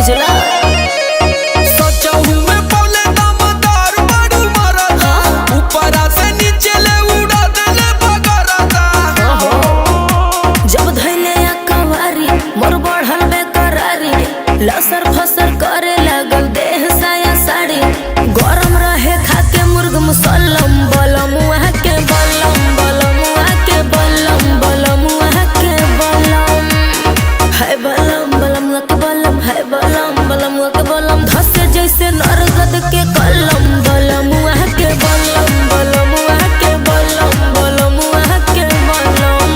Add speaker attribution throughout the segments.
Speaker 1: बुझला
Speaker 2: सचहु में बोले दमदार बड़ू मरदा ऊपरा से नीचे ले उड़ा देले बगरदा
Speaker 1: जब धैले कवारी मोर बढ़ल बेकरारी लसर फसर करे लागल देह साया साड़ी गरम रहे खाके मुर्ग मुसल्लम बलम वहाँ के बलम बलम वहाँ के बलम बलम वहाँ के बलम है बलम बलम वहाँ के बलम है बलम बलम वहाँ के बलम धसे जैसे नरगद के कलम बलम वहाँ के बलम बलम वहाँ के बलम बलम वहाँ के बलम।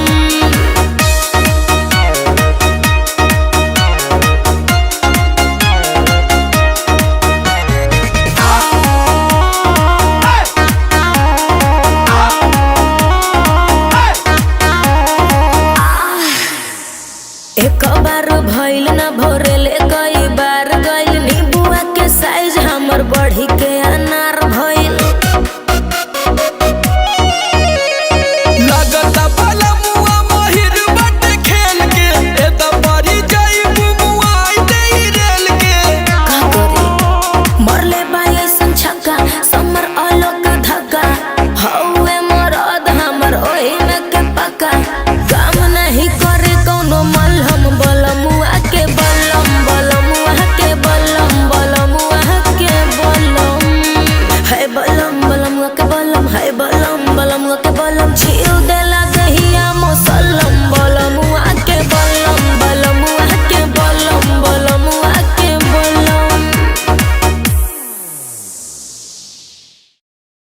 Speaker 1: एक बार भइल ना भोरे ले गई